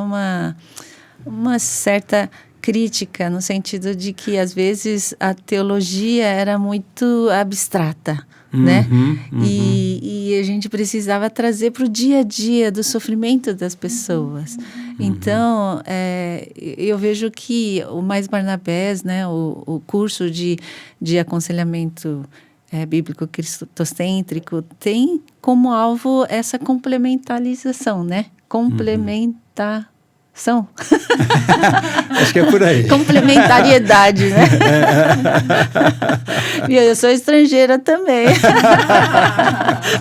uma certa crítica, no sentido de que, às vezes, a teologia era muito abstrata, né? E a gente precisava trazer para o dia a dia do sofrimento das pessoas. Então, eu vejo que o Mais Barnabés, né, o curso de aconselhamento bíblico cristocêntrico, tem como alvo essa complementarização, né? Acho que é por aí. Complementariedade, né? E eu sou estrangeira também.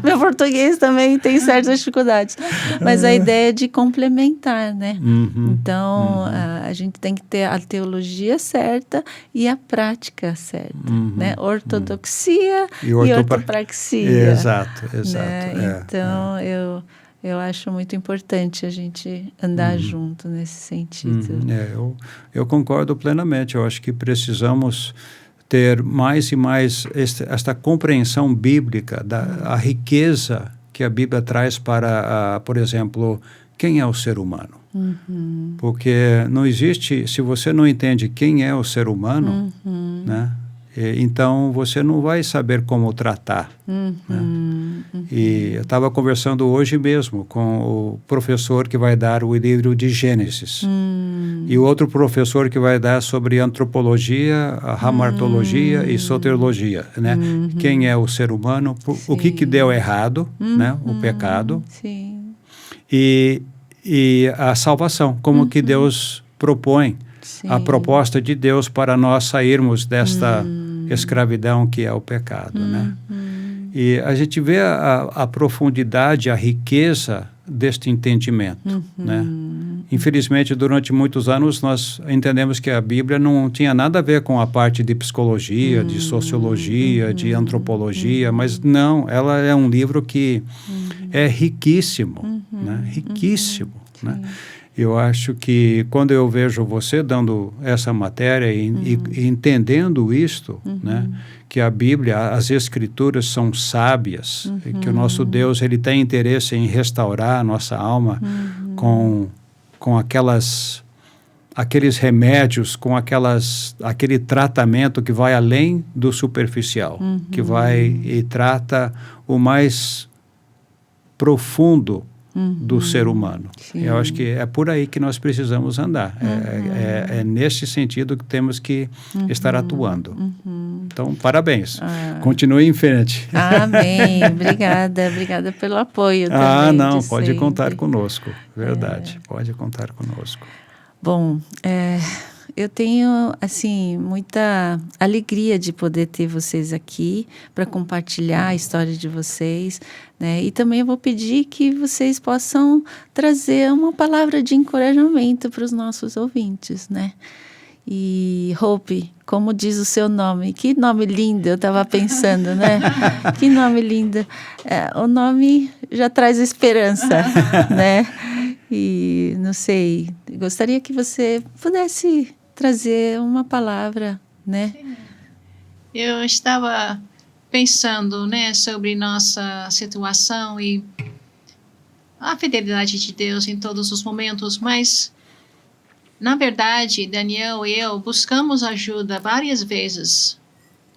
Meu português também tem certas dificuldades. Mas a ideia é de complementar, né? Então, a gente tem que ter a teologia certa e a prática certa, né? Ortodoxia e ortopraxia. Exato. Né? Então, eu acho muito importante a gente andar junto nesse sentido. Eu concordo plenamente. Eu acho que precisamos ter mais e mais esta compreensão bíblica da riqueza que a Bíblia traz para, por exemplo, quem é o ser humano. Porque não existe, se você não entende quem é o ser humano, né? Então você não vai saber como tratar. Né? E eu estava conversando hoje mesmo com o professor que vai dar o livro de Gênesis e o outro professor que vai dar sobre antropologia, hamartologia e soteriologia, né? Quem é o ser humano, o que deu errado, né? O pecado e a salvação, como que Deus propõe. A proposta de Deus para nós sairmos desta escravidão que é o pecado, né? E a gente vê a profundidade, a riqueza deste entendimento, né? Infelizmente, durante muitos anos, nós entendemos que a Bíblia não tinha nada a ver com a parte de psicologia, de sociologia, de antropologia, mas não, ela é um livro que é riquíssimo, né? Riquíssimo, né? Eu acho que quando eu vejo você dando essa matéria e entendendo isto, né, que a Bíblia, as Escrituras são sábias, que o nosso Deus ele tem interesse em restaurar a nossa alma com aqueles remédios, com aquele tratamento que vai além do superficial, que vai e trata o mais profundo do ser humano. Eu acho que é por aí que nós precisamos andar. É nesse sentido que temos que estar atuando. Então, parabéns. Continue em frente. Amém. Obrigada pelo apoio também. Não, pode contar conosco. Verdade, pode contar conosco. Bom, eu tenho, assim, muita alegria de poder ter vocês aqui para compartilhar a história de vocês, né? E também eu vou pedir que vocês possam trazer uma palavra de encorajamento para os nossos ouvintes, né? E Hope, como diz o seu nome? Que nome lindo, eu estava pensando, né? Que nome lindo. O nome já traz esperança, né? E não sei, gostaria que você pudesse trazer uma palavra, né? Eu estava pensando, né, sobre nossa situação e a fidelidade de Deus em todos os momentos, mas na verdade, Daniel e eu buscamos ajuda várias vezes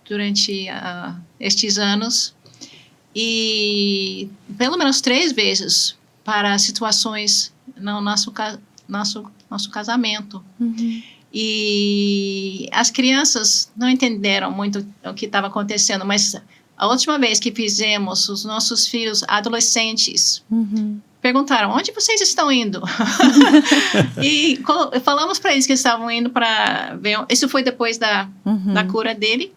durante estes anos e pelo menos 3 vezes para situações no nosso casamento. Uhum. E as crianças não entenderam muito o que estava acontecendo, mas a última vez que fizemos, os nossos filhos adolescentes perguntaram, onde vocês estão indo? E falamos para eles que estavam indo para ver. Isso foi depois da cura dele.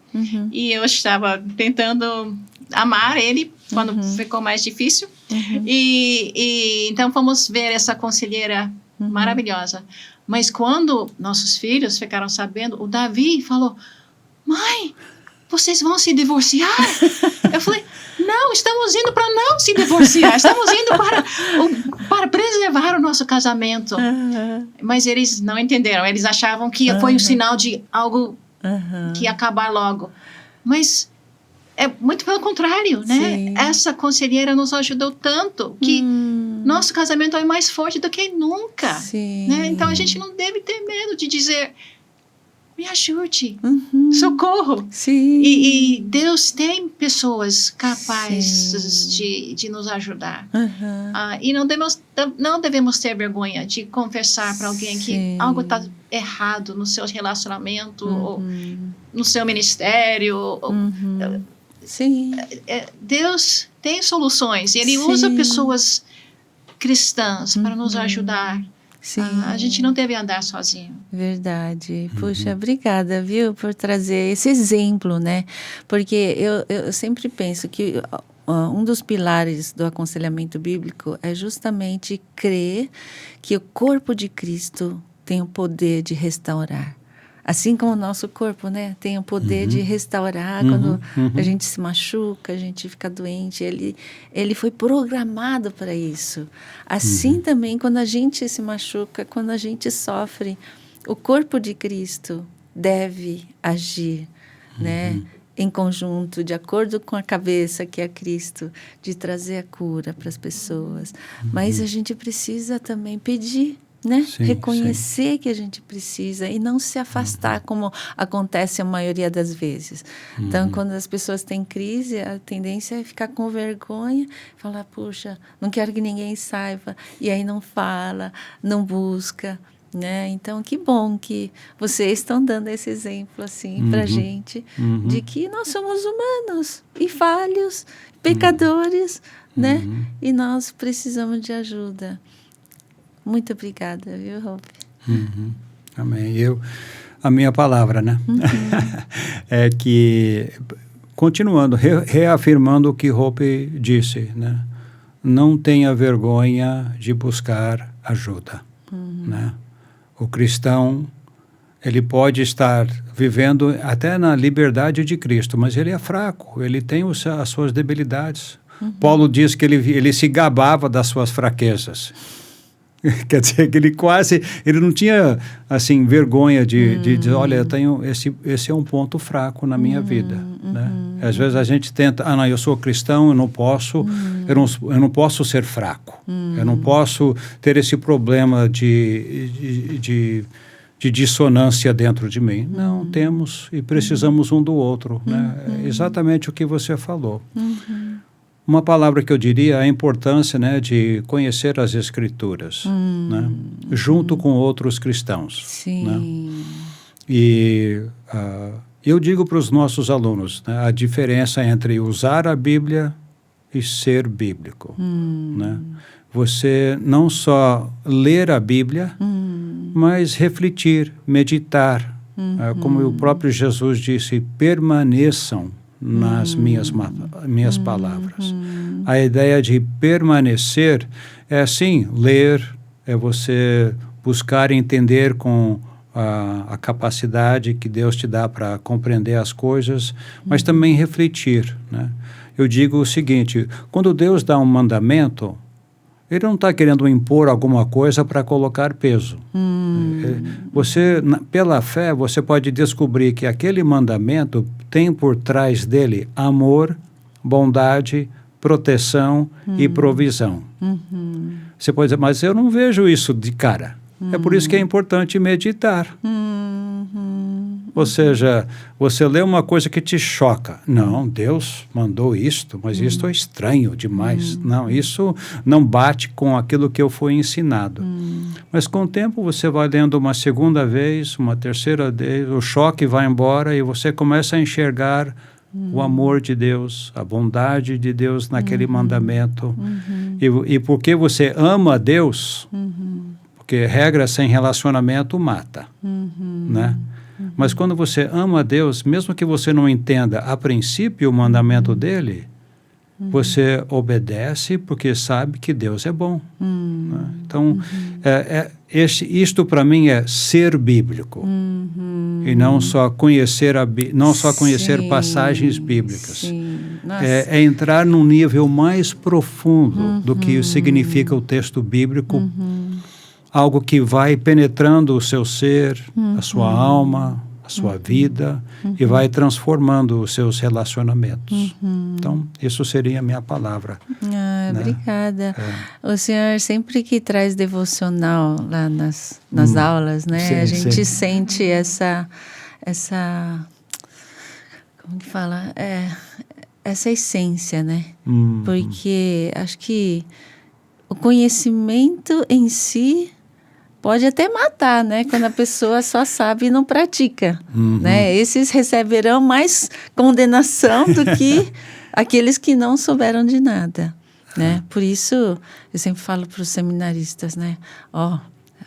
E eu estava tentando amar ele quando ficou mais difícil. E então fomos ver essa conselheira maravilhosa. Mas quando nossos filhos ficaram sabendo, o Davi falou, mãe, vocês vão se divorciar? Eu falei, não, estamos indo para não se divorciar, estamos indo para preservar o nosso casamento. Mas eles não entenderam, eles achavam que foi um sinal de algo que ia acabar logo. Mas é muito pelo contrário, né? Sim. Essa conselheira nos ajudou tanto que nosso casamento é mais forte do que nunca. Sim. Né? Então a gente não deve ter medo de dizer, me ajude, socorro. Sim. E Deus tem pessoas capazes de nos ajudar. E não devemos ter vergonha de confessar para alguém que algo está errado no seu relacionamento, ou no seu ministério. Sim. Deus tem soluções. E Ele usa pessoas cristãs para nos ajudar. Sim. A gente não deve andar sozinho. Verdade. Puxa, obrigada, viu, por trazer esse exemplo, né? Porque eu sempre penso que um dos pilares do aconselhamento bíblico é justamente crer que o corpo de Cristo tem o poder de restaurar. Assim como o nosso corpo, né, tem o poder de restaurar quando a gente se machuca, a gente fica doente. Ele foi programado para isso. Assim também, quando a gente se machuca, quando a gente sofre, o corpo de Cristo deve agir, né, em conjunto, de acordo com a cabeça que é Cristo, de trazer a cura para as pessoas. Mas a gente precisa também pedir, né? Sim, Reconhecer que a gente precisa e não se afastar, como acontece a maioria das vezes. Então, quando as pessoas têm crise, a tendência é ficar com vergonha, falar, puxa, não quero que ninguém saiba, e aí não fala, não busca, né? Então, que bom que vocês estão dando esse exemplo assim para a gente, de que nós somos humanos e falhos, pecadores, né? E nós precisamos de ajuda. Muito obrigada, viu, Hope? Amém. A minha palavra, né? É que, continuando, reafirmando o que Hope disse, né? Não tenha vergonha de buscar ajuda, né? O cristão, ele pode estar vivendo até na liberdade de Cristo, mas ele é fraco, ele tem as suas debilidades. Paulo diz que ele se gabava das suas fraquezas. Quer dizer, que ele não tinha, assim, vergonha de dizer, olha, eu tenho, esse é um ponto fraco na minha vida, né? Às vezes a gente tenta, não, eu sou cristão, eu não posso, eu não posso ser fraco, eu não posso ter esse problema de dissonância dentro de mim. Não, temos e precisamos um do outro, né? É exatamente o que você falou. Uma palavra que eu diria é a importância, né, de conhecer as Escrituras, né, junto com outros cristãos. Sim. Né? E eu digo para os nossos alunos, né, a diferença entre usar a Bíblia e ser bíblico. Né? Você não só ler a Bíblia, mas refletir, meditar. Como o próprio Jesus disse, permaneçam nas minhas palavras. A ideia de permanecer é, sim, ler, é você buscar entender com a capacidade que Deus te dá para compreender as coisas, mas também refletir, né? Eu digo o seguinte, quando Deus dá um mandamento, Ele não está querendo impor alguma coisa para colocar peso. Você, pela fé, você pode descobrir que aquele mandamento tem por trás dele amor, bondade, proteção e provisão. Você pode dizer, mas eu não vejo isso de cara. É por isso que é importante meditar. Ou seja, você lê uma coisa que te choca. Não, Deus mandou isto, mas isto é estranho demais. Não, isso não bate com aquilo que eu fui ensinado. Mas com o tempo você vai lendo uma segunda vez, uma terceira vez, o choque vai embora e você começa a enxergar o amor de Deus, a bondade de Deus naquele mandamento. E porque você ama Deus, porque regra sem relacionamento mata, né? Mas quando você ama Deus, mesmo que você não entenda a princípio o mandamento dele, você obedece porque sabe que Deus é bom. Né? Então, isto para mim é ser bíblico. E não só conhecer, conhecer passagens bíblicas. É entrar num nível mais profundo do que significa o texto bíblico. Algo que vai penetrando o seu ser, a sua alma, a sua vida, e vai transformando os seus relacionamentos. Então, isso seria a minha palavra. Né? Obrigada. O senhor sempre que traz devocional lá nas aulas, né? Sim, a gente sim. sente essa como que fala? Essa essência, né? Porque acho que o conhecimento em si pode até matar, né? Quando a pessoa só sabe e não pratica, né? Esses receberão mais condenação do que aqueles que não souberam de nada, né? Por isso, eu sempre falo para os seminaristas, né?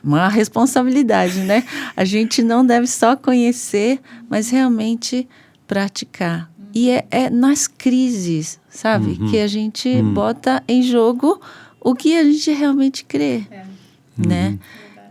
Uma responsabilidade, né? A gente não deve só conhecer, mas realmente praticar. E é nas crises, sabe? Que a gente bota em jogo o que a gente realmente crê, né?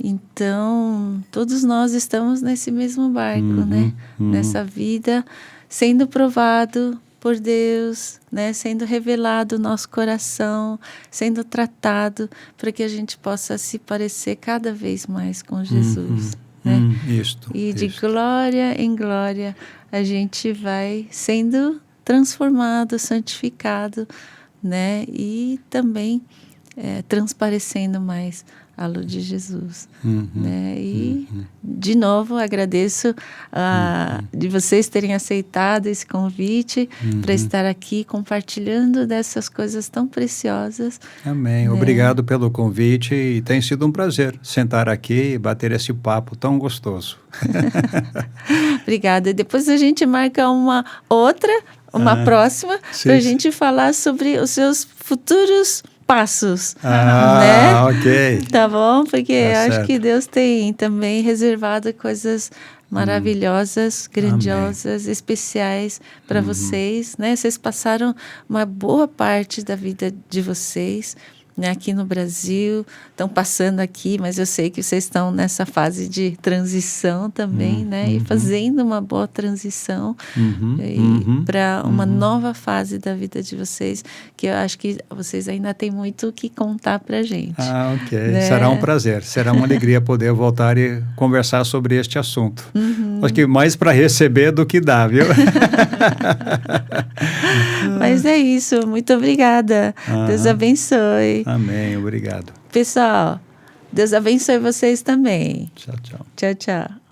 Então, todos nós estamos nesse mesmo barco, né? Nessa vida, sendo provado por Deus, né? Sendo revelado o nosso coração, sendo tratado para que a gente possa se parecer cada vez mais com Jesus, né? De glória em glória, a gente vai sendo transformado, santificado, né? E também transparecendo mais a luz de Jesus, né? E de novo agradeço de vocês terem aceitado esse convite para estar aqui compartilhando dessas coisas tão preciosas. Amém. Né? Obrigado pelo convite e tem sido um prazer sentar aqui e bater esse papo tão gostoso. Obrigada. Depois a gente marca uma próxima para a gente falar sobre os seus futuros passos, né? Ok. Tá bom? Porque acho certo. que Deus tem também reservado coisas maravilhosas, grandiosas, especiais para vocês, né? Vocês passaram uma boa parte da vida de vocês, né, aqui no Brasil, estão passando aqui, mas eu sei que vocês estão nessa fase de transição também, né? E fazendo uma boa transição para uma nova fase da vida de vocês, que eu acho que vocês ainda têm muito o que contar para a gente. Ok. Né? Será um prazer, será uma alegria poder voltar e conversar sobre este assunto. Acho que mais para receber do que dar, viu? Mas é isso, muito obrigada. Deus abençoe. Amém, obrigado. Pessoal, Deus abençoe vocês também. Tchau, tchau. Tchau, tchau.